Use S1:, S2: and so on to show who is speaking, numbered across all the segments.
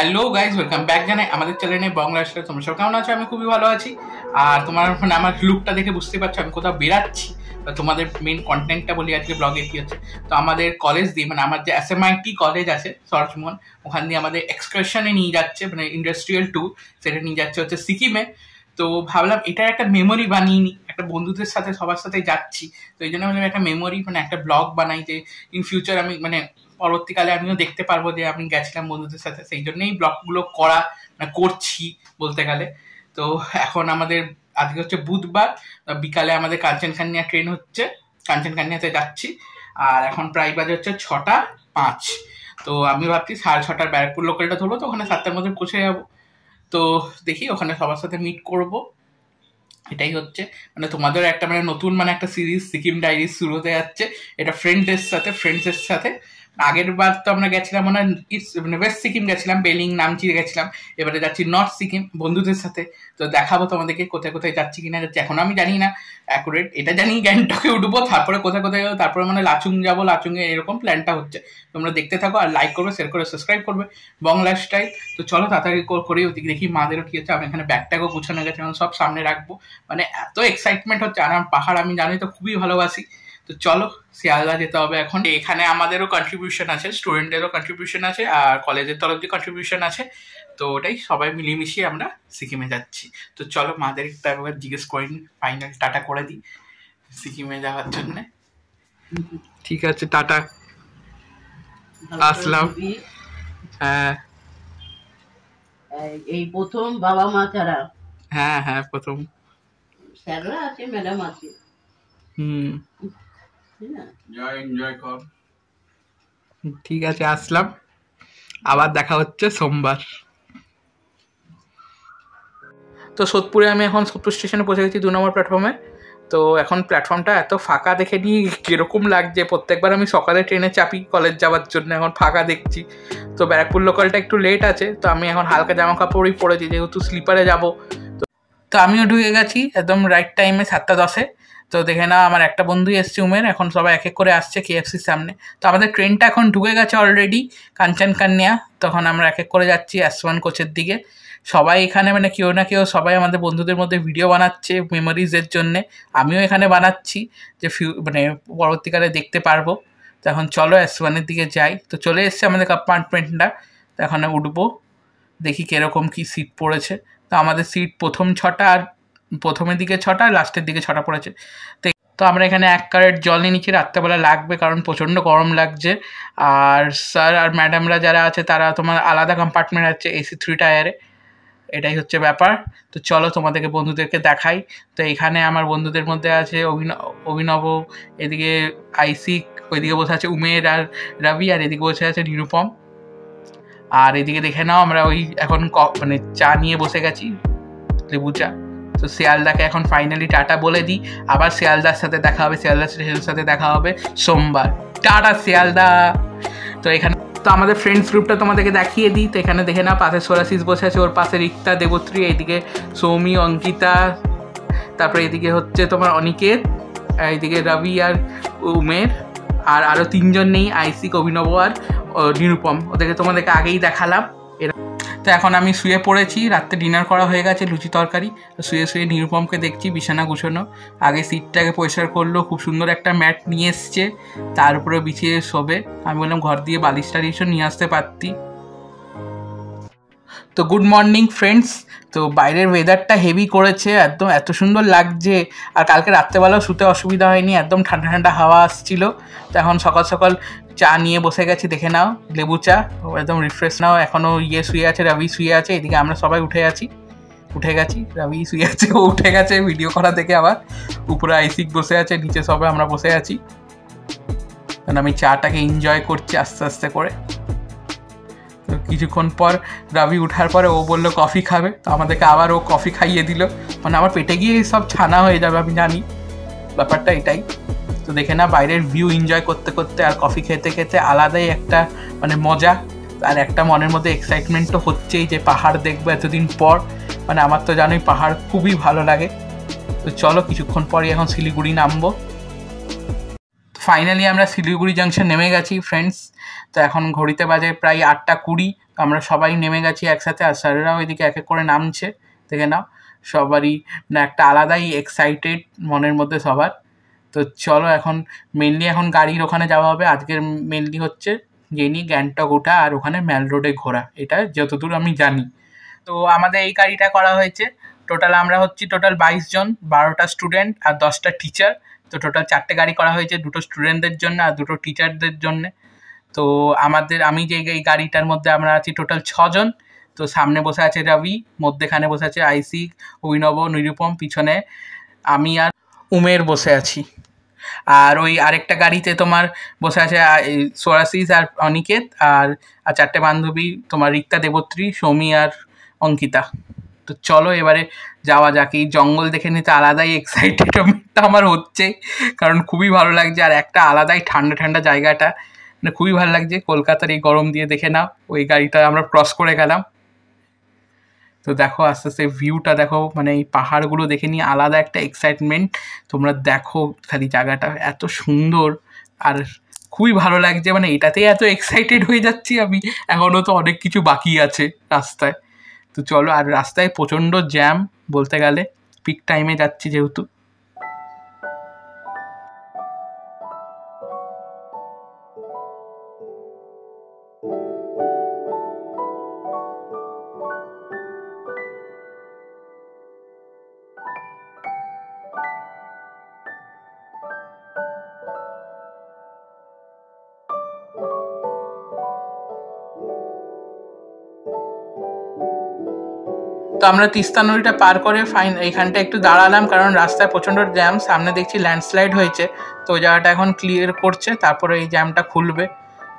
S1: Hello guys, welcome back জানাই আমাদের চ্যানেলে বাংলা লাইফস্টাইল। তোমরা সব কেমন আছো? আমি খুবই ভালো আছি। আর তোমার আমার লুকটা দেখে বুঝতে পারছো আমি কোথাও বেরাচ্ছি। তোমাদের মেন কন্টেন্টটা বলি আজকে ব্লগে কি হচ্ছে। তো আমাদের কলেজ দিয়ে আমার যে SMIT কলেজ আছে সরজমোহন, ওখান দিয়ে আমাদের এক্সকারশনে নিয়ে যাচ্ছে, ইন্ডাস্ট্রিয়াল ট্যুর। সেটা নিয়ে যাচ্ছে হচ্ছে সিকিমে। তো ভাবলাম এটার একটা মেমোরি বানিয়ে নিই, একটা বন্ধুদের সাথে সবার সাথে যাচ্ছি। তো এই জন্য ভাবলাম একটা মেমোরি একটা ব্লগ বানাই, যে ইন ফিউচার আমি পরবর্তীকালে আমিও দেখতে পারবো যে আমি গেছিলাম বন্ধুদের সাথে। সেই জন্যই ব্লগগুলো করছি বলতে গেলে। তো এখন আমাদের আজকে হচ্ছে বুধবার, বিকালে আমাদের কাঞ্চনকন্যা ট্রেন হচ্ছে, কাঞ্চনকন্যাতে যাচ্ছি। আর এখন প্রায় বাজে হচ্ছে 6:05। তো আমি ভাবছি 6:30 ব্যারাকপুর লোকালটা ধরবো, তো ওখানে 7টার মধ্যে পৌঁছে যাবো। তো দেখি ওখানে সবার সাথে মিট করব। এটাই হচ্ছে তোমাদের একটা নতুন একটা সিরিজ সিকিম ডায়েরিজ শুরু হতে যাচ্ছে। এটা ফ্রেন্ডসের সাথে। আগের বার তো আমরা গেছিলাম ওয়েস্ট সিকিম গেছিলাম, বেলিং নামচি গেছিলাম। এবারে যাচ্ছি নর্থ সিকিম বন্ধুদের সাথে। তো দেখাবো তোমাদেরকে কোথায় কোথায় যাচ্ছি কিনা যাচ্ছি, এখন আমি জানি না অ্যাকুরেট। এটা জানি গ্যাংটকে উঠবো, তারপরে কোথায় কোথায় যাবো, তারপরে লাচুং যাবো, লাচুংয়ে এরকম প্ল্যানটা হচ্ছে। তোমরা দেখতে থাকো আর লাইক করবে, শেয়ার করে সাবস্ক্রাইব করবে বং লাইফস্টাইল। তো চলো তাড়াতাড়ি করে ওদিকে দেখি মাদেরও কি হচ্ছে। আমি এখানে ব্যাগটাকেও গুছানো গেছে, সব সামনে রাখবো। এত এক্সাইটমেন্ট হচ্ছে। আর আমার পাহাড় আমি জানি তো খুবই ভালোবাসি। তো চলো শিয়ালদা যেতে হবে এখন। এখানে আমাদেরও কন্ট্রিবিউশন আছে, স্টুডেন্টদেরও কন্ট্রিবিউশন আছে, আর কলেজের তরফ দিয়ে কন্ট্রিবিউশন আছে। তো ওটাই সবাই মিলিয়ে আমরা সিকিমে যাচ্ছি। তো চলো মাদের একবার জিজ্ঞেস করে নিই, ফাইনাল টাটা করে দিই সিকিমে যাওয়ার জন্য। ঠিক আছে, টাটা, আসলাম। হ্যাঁ,
S2: এই প্রথম বাবা মা ছাড়া।
S1: হ্যাঁ হ্যাঁ, প্রথম।
S2: স্যাররা আছে, ম্যাডাম আছে।
S1: ঠিক আছে, আসলাম। আবার দেখা হচ্ছে সোমবার। তো সোদপুরে আমি এখন সোদপুর স্টেশনে পৌঁছে গেছি, 2 নম্বর প্ল্যাটফর্মে। তো এখন প্ল্যাটফর্মটা এত ফাঁকা দেখে নিয়ে কীরকম লাগছে। প্রত্যেকবার আমি সকালে ট্রেনে চাপি কলেজ যাওয়ার জন্য, এখন ফাঁকা দেখছি। তো ব্যারাকপুর লোকালটা একটু লেট আছে, তো আমি এখন হালকা জামা কাপড়ই পরেছি যেহেতু স্লিপারে যাবো। তো আমিও ঢুকে গেছি একদম রাইট টাইমে, 7:10-এ। তো দেখে না আমার একটা বন্ধুই এসছে উমের, এখন সবাই এক এক করে আসছে KFCর সামনে। তো আমাদের ট্রেনটা এখন ঢুকে গেছে অলরেডি কাঞ্চনকন্যা। তখন আমরা এক এক করে যাচ্ছি S1 কোচের দিকে। সবাই এখানে কেউ না কেউ সবাই আমাদের বন্ধুদের মধ্যে ভিডিও বানাচ্ছে মেমোরিজের জন্যে। আমিও এখানে বানাচ্ছি যে পরবর্তীকালে দেখতে পারবো। তো এখন চলো S1-এর দিকে যাই। তো চলে এসছে আমাদের কম্পার্টমেন্টটা। তো এখানে উঠবো, দেখি কীরকম কী সিট পড়েছে। তো আমাদের সিট প্রথম 6টা, আর প্রথমের দিকে 6টা, আর লাস্টের দিকে 6টা পড়েছে। তো আমরা এখানে 1 কারেট জল নিয়ে নিচ্ছি, রাত্রেবেলা লাগবে কারণ প্রচণ্ড গরম লাগছে। আর স্যার আর ম্যাডামরা যারা আছে তারা তোমার আলাদা কম্পার্টমেন্ট আছে AC 3 টায়ারে। এটাই হচ্ছে ব্যাপার। তো চলো তোমাদেরকে বন্ধুদেরকে দেখাই। তো এখানে আমার বন্ধুদের মধ্যে আছে অভিনব, এদিকে আইসিক, ওইদিকে বসে আছে উমের আর রবি, আর এদিকে বসে আছে নিরুপম। আর এদিকে দেখে নাও আমরা এখন চা নিয়ে বসে গেছি, লেবু চা। তো শিয়ালদাকে এখন ফাইনালি টাটা বলে দিই। আবার শিয়ালদার সাথে দেখা হবে, শিয়ালদা স্টেশনের সাথে দেখা হবে সোমবার। টাটা শিয়ালদা। তো এখানে তো আমাদের ফ্রেন্ডস গ্রুপটা তোমাদেরকে দেখিয়ে দিই। তো এখানে দেখে না পাশে সোরাশিস বসে আছে, ওর পাশে রিক্তা, দেবত্রী, এইদিকে সৌমি, অঙ্কিতা, তারপরে এদিকে হচ্ছে তোমার অনিকেত, এইদিকে রবি আর উমের, আর আরও 3জন নেই, আইসিক, অভিনব আর নিরুপম। ওদেরকে তোমাদেরকে আগেই দেখালাম। তো এখন আমি শুয়ে পড়েছি, রাত্রে ডিনার করা হয়ে গেছে, লুচি তরকারি। শুয়ে শুয়ে নিরুপমকে দেখছি বিছানা গুছানো। আগে সিটটাকে পরিষ্কার করলো, খুব সুন্দর একটা ম্যাট নিয়ে এসছে, তার উপরে বিছিয়ে শোবে। আমি বললাম ঘর দিয়ে বালিশ টালিশও নিয়ে আসতে পারতি। তো গুড মর্নিং ফ্রেন্ডস। তো বাইরের ওয়েদারটা হেভি করেছে, একদম এত সুন্দর লাগছে। আর কালকে রাত্রেবেলাও শুতে অসুবিধা হয়নি, একদম ঠান্ডা ঠান্ডা হাওয়া আসছিল। তো এখন সকাল সকাল চা নিয়ে বসে গেছি, দেখে নাও লেবু চা, একদম রিফ্রেশ নাও। এখনও শুয়ে আছে, রবি শুয়ে আছে, এদিকে আমরা সবাই উঠে গেছি। রবি শুয়ে আছে, ও উঠে গেছে ভিডিও করা দেখে। আবার উপরে আইসিক বসে আছে, নিচে সবাই আমরা বসে আছি। কারণ আমি চাটাকে এনজয় করছি আস্তে আস্তে করে। তো কিছুক্ষণ পর রবি উঠার পরে ও বললো কফি খাবে, তো আমাদেরকে আবার ও কফি খাইয়ে দিল। আমার পেটে গিয়ে সব ছানা হয়ে যাবে, আমি জানি ব্যাপারটা এটাই। তো দেখে না বাইরের ভিউ এনজয় করতে করতে আর কফি খেতে খেতে আলাদাই একটা মজা। আর একটা মনের মধ্যে এক্সাইটমেন্ট তো হচ্ছেই যে পাহাড় দেখবো এতদিন পর। আমার তো জানোই পাহাড় খুবই ভালো লাগে। তো চলো কিছুক্ষণ পরই এখন শিলিগুড়ি নামবো। ফাইনালি আমরা শিলিগুড়ি জাংশন নেমে গেছি ফ্রেন্ডস। তো এখন ঘড়িতে বাজে প্রায় 8:20। তো আমরা সবাই নেমে গেছি একসাথে, আর স্যারেরাও এদিকে এক এক করে নামছে, দেখে নাও। সবারই না একটা আলাদাই এক্সাইটেড মনের মধ্যে সবার। তো চলো এখন মেনলি এখন গাড়ির ওখানে যাওয়া হবে। আজকের মেনলি হচ্ছে জেনি গ্যাংটক ওঠা আর ওখানে ম্যাল রোডে ঘোরা, এটা যতদূর আমি জানি। তো আমাদের এই গাড়িটা করা হয়েছে। টোটাল আমরা হচ্ছি 22 জন, 12টা স্টুডেন্ট আর 10টা টিচার। তো টোটাল 4টে গাড়ি করা হয়েছে, 2টো স্টুডেন্টদের জন্য আর 2টো টিচারদের জন্য। তো আমি যে এই গাড়িটার মধ্যে আমরা আছি টোটাল 6 জন। তো সামনে বসে আছে রবি, মধ্যেখানে বসে আছে আইসি, অভিনব, নিরুপম, পিছনে আমি আর উমের বসে আছি। আর ওই আরেকটা গাড়িতে তোমার বসে আছে সোরাশিস আর অনিকেত, আর 4টে বান্ধবী তোমার রিক্তা, দেবত্রী, সৌমি আর অঙ্কিতা। তো চলো এবারে যাওয়া যাক। এই জঙ্গল দেখে নিতে আলাদাই এক্সাইটেড আমার হচ্ছে, কারণ খুবই ভালো লাগছে। আর একটা আলাদাই ঠান্ডা ঠান্ডা জায়গাটা, মানে খুবই ভালো লাগছে। কলকাতার এই গরম দিয়ে দেখে নাও, ওই গাড়িটা আমরা ক্রস করে গেলাম। তো দেখো আস্তে আস্তে ভিউটা দেখো, মানে এই পাহাড়গুলো দেখে নিয়ে আলাদা একটা এক্সাইটমেন্ট। তোমরা দেখো খালি জায়গাটা এত সুন্দর আর খুবই ভালো লাগছে, মানে এটাতেই এত এক্সাইটেড হয়ে যাচ্ছি আমি। এখনও তো অনেক কিছু বাকি আছে রাস্তায়। তো চলো, আর রাস্তায় প্রচণ্ড জ্যাম বলতে গেলে, পিক টাইমে যাচ্ছি যেহেতু। তো আমরা তিস্তা নদীটা পার করে এইখানটা একটু দাঁড়ালাম, কারণ রাস্তায় প্রচণ্ড জ্যাম। সামনে দেখছি ল্যান্ডস্লাইড হয়েছে, তো ওই জায়গাটা এখন ক্লিয়ার করছে, তারপরে এই জ্যামটা খুলবে।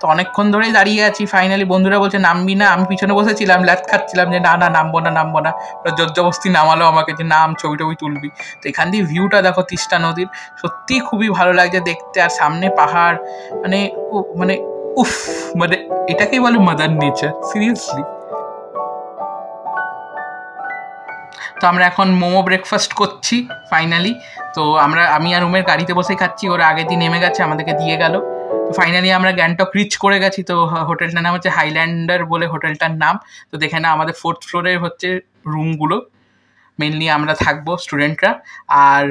S1: তো অনেকক্ষণ ধরেই দাঁড়িয়ে আছি। ফাইনালি বন্ধুরা বলছে নামবি না, আমি পিছনে বসেছিলাম, ল্যাথ খাচ্ছিলাম যে না না নামবো না নামবো না। জোরজবস্তি নামালো আমাকে যে নাম, ছবি টবি তুলবি। তো এখান দিয়ে ভিউটা দেখো তিস্তা নদীর, সত্যিই খুবই ভালো লাগছে দেখতে। আর সামনে পাহাড়, মানে মানে উফ, মানে এটাকেই বলে মাদার নেচার, সিরিয়াসলি। তো আমরা এখন মোমো ব্রেকফাস্ট করছি ফাইনালি। তো আমি আর রুমের গাড়িতে বসেই খাচ্ছি, ওরা আগের দিন নেমে গেছে, আমাদেরকে দিয়ে গেল। তো ফাইনালি আমরা গ্যাংটক রিচ করে গেছি। তো হোটেলটার নাম হচ্ছে হাইল্যান্ডার বলে হোটেলটার নাম। তো দেখে না, আমাদের 4th ফ্লোরে হচ্ছে রুমগুলো, মেনলি আমরা থাকবো স্টুডেন্টরা। আর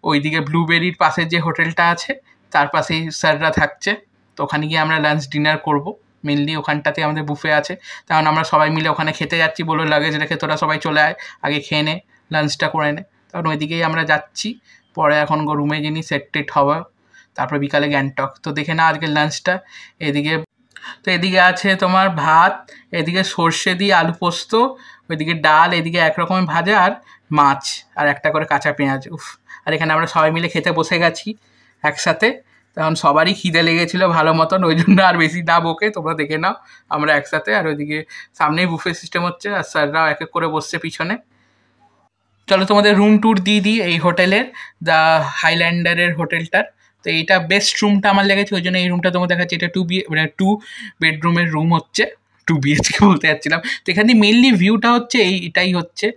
S1: ওইদিকে ব্লুবেরির পাশে যে হোটেলটা আছে তার পাশেই স্যাররা থাকছে। তো ওখানে গিয়ে আমরা লাঞ্চ ডিনার করব। মেনলি ওখানটাতে আমাদের বুফে আছে, কারণ আমরা সবাই মিলে ওখানে খেতে যাচ্ছি। বলে লাগেজ রেখে তোরা সবাই চলে আয়, আগে খেয়ে নে, লাঞ্চটা করে নে। তখন ওইদিকেই আমরা যাচ্ছি। পরে এখন রুমে যিনি সেট টেট হওয়া, তারপর বিকালে গ্যাংটক। তো দেখে না আজকের লাঞ্চটা। এদিকে আছে তোমার ভাত, এদিকে সর্ষে দিয়ে আলু পোস্ত, ওইদিকে ডাল, এদিকে একরকমের ভাজা আর মাছ, আর একটা করে কাঁচা পেঁয়াজ। উফ! আর এখানে আমরা সবাই মিলে খেতে বসে গেছি একসাথে। তখন সবারই খিদে লেগেছিলো ভালো মতন, ওই জন্য আর বেশি না বকে তোমরা দেখে নাও আমরা একসাথে। আর ওইদিকে সামনেই বুফে সিস্টেম হচ্ছে, আর স্যাররাও এক এক করে বসছে পিছনে। চলো তোমাদের রুম ট্যুর দিয়ে দিই এই হোটেলের, দ্য হাইল্যান্ডারের হোটেলটার। তো এইটা বেস্ট রুমটা আমার লেগেছে, ওই জন্য এই রুমটা তোমার দেখাচ্ছি। এটা 2 বেডরুমের রুম হচ্ছে, 2 BHK বলতে যাচ্ছিলাম। তো এখান দিয়ে মেনলি ভিউটা হচ্ছে এটাই হচ্ছে,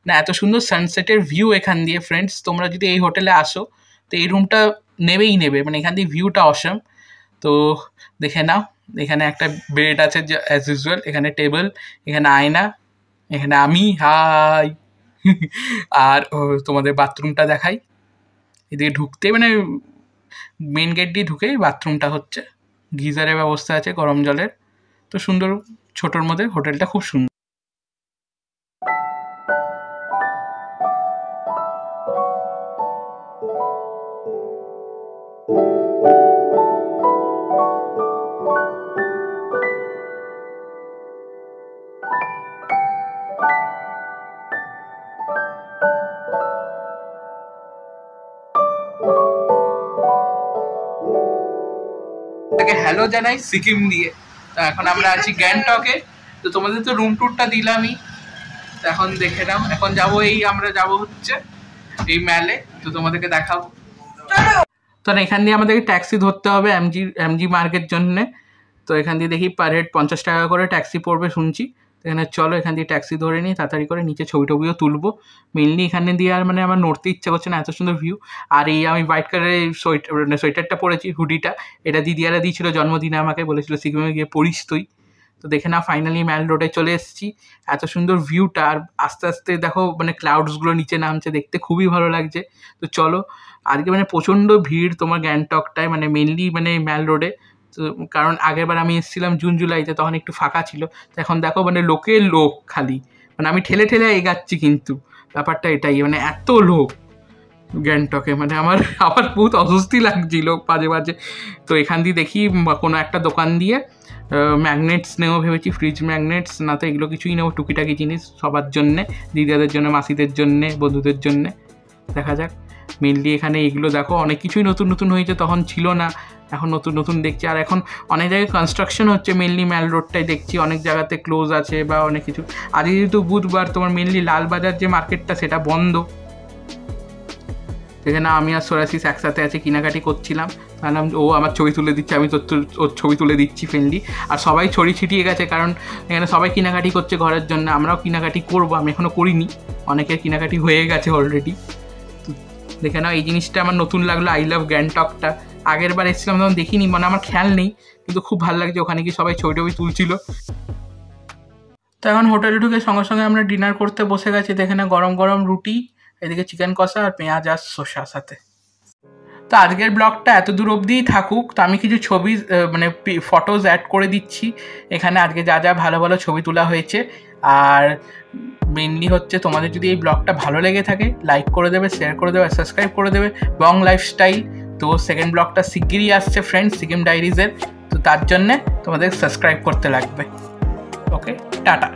S1: না এত সুন্দর সানসেটের ভিউ এখান দিয়ে। ফ্রেন্ডস, তোমরা যদি এই হোটেলে আসো তো এই রুমটা নেবে, মানে এখান দিয়ে ভিউটা অসম। তো দেখে নাও, এখানে একটা বেড আছে অ্যাজ ইউজুয়াল, এখানে টেবিল, এখানে আয়না, এখানে আমি, হাই। আর তোমাদের বাথরুমটা দেখাই। এদিকে ঢুকতে, মানে মেন গেট দিয়ে ঢুকেই বাথরুমটা হচ্ছে, গিজারের ব্যবস্থা আছে গরম জলের। তো সুন্দর, ছোটোর মধ্যে হোটেলটা খুব সুন্দর। হ্যালো জানাই সিকিম দিয়ে। তো এখন আমরা আছি গ্যাংটকে। তো তোমাদের তো রুম ট্যুরটা দিলামই, তো এখন দেখে নাও। এখন যাবো আমরা যাবো হচ্ছে এই ম্যালে, তো তোমাদেরকে দেখাবো। তো এখান দিয়ে আমাদেরকে ট্যাক্সি ধরতে হবে এমজি মার্গের জন্যে। তো এখান দিয়ে দেখি পার হেড 50 টাকা করে ট্যাক্সি পড়বে শুনছি। তো এখানে চলো এখান দিয়ে ট্যাক্সি ধরে নিই, তাড়াতাড়ি করে নিচে ছবি টবিও তুলবো। মেনলি এখানে দিয়ে আর মানে আমার নড়তে ইচ্ছা করছে না, এত সুন্দর ভিউ। আর এই আমি হোয়াইট কালারের সোয়েটারটা পরেছি, হুডিটা, এটা দিদিয়ারা দিয়েছিল জন্মদিনে, আমাকে বলেছিল সিকিমে গিয়ে পরিস তুই। তো দেখে না ফাইনালি ম্যাল রোডে চলে এসেছি। এত সুন্দর ভিউটা, আর আস্তে আস্তে দেখো মানে ক্লাউডসগুলো নিচে নামছে, দেখতে খুবই ভালো লাগছে। তো চলো, আজকে মানে প্রচণ্ড ভিড় তোমার গ্যাংটকটায়, মানে মেনলি মানে ম্যাল রোডে। তো কারণ আগেরবার আমি এসেছিলাম জুন জুলাইতে, তখন একটু ফাঁকা ছিল। তো এখন দেখো মানে লোকের লোক খালি, মানে আমি ঠেলে ঠেলে এগাচ্ছি, কিন্তু ব্যাপারটা এটাই, মানে এত লোক গ্যাংটকে, মানে আমার বহুত অস্বস্তি লাগছিল বাজে বাজে। তো এখান দিয়ে দেখি কোনো একটা দোকান দিয়ে ম্যাগনেটস নেবো ভেবেছি, ফ্রিজ ম্যাগনেটস, না তো এগুলো কিছুই নেবো, টুকিটাকি জিনিস সবার জন্যে, দিদাদের জন্য, মাসিদের জন্যে, বন্ধুদের জন্যে। দেখা যাক। মেনলি এখানে এগুলো দেখো অনেক কিছুই নতুন নতুন হয়েছে, তখন ছিল না, এখন নতুন নতুন দেখছি। আর এখন অনেক জায়গায় কনস্ট্রাকশন হচ্ছে, মেনলি ম্যাল রোডটাই দেখছি অনেক জায়গাতে ক্লোজ আছে বা অনেক কিছু। আজকে যেহেতু বুধবার, তোমার মেনলি লালবাজার যে মার্কেটটা সেটা বন্ধ। সেখানে আমি আর সোরাসিস একসাথে আছে, কেনাকাটি করছিলাম। তাহলে ও আমার ছবি তুলে দিচ্ছে, আমি ওর ছবি তুলে দিচ্ছি ফ্রেন্ডলি। আর সবাই ছড়ি ছিটিয়ে গেছে, কারণ এখানে সবাই কেনাকাটি করছে ঘরের জন্য, আমরাও কেনাকাটি করবো, আমি এখনও করিনি, অনেকের কেনাকাটি হয়ে গেছে অলরেডি। তো দেখে নাও, এই জিনিসটা আমার নতুন লাগলো, আই লাভ গ্যাংটকটা। আগের বার এসেছিলাম তখন দেখিনি, মানে আমার খেয়াল নেই, কিন্তু খুব ভালো লাগছে, ওখানে কি সবাই ছবি টবি তুলছিল। তো এখন হোটেলে ঢুকে সঙ্গে সঙ্গে আমরা ডিনার করতে বসে গেছি। দেখে না গরম গরম রুটি, এদিকে চিকেন কষা আর পেঁয়াজ আর শসার সাথে। তো আজকের ব্লগটা এত দূর অবধিই থাকুক। তো আমি কিছু ছবি মানে ফটোজ অ্যাড করে দিচ্ছি এখানে, আজকে যা যা ভালো ভালো ছবি তোলা হয়েছে। আর মেনলি হচ্ছে তোমাদের যদি এই ব্লগটা ভালো লেগে থাকে, লাইক করে দেবে, শেয়ার করে দেবে, সাবস্ক্রাইব করে দেবে বং লাইফস্টাইল। তো সেকেন্ড ব্লগটা শিগগিরই আসছে ফ্রেন্ডস, সিকিম ডায়েরিজের। তো তার জন্যে তোমাদের সাবস্ক্রাইব করতে লাগবে। ওকে, টাটা।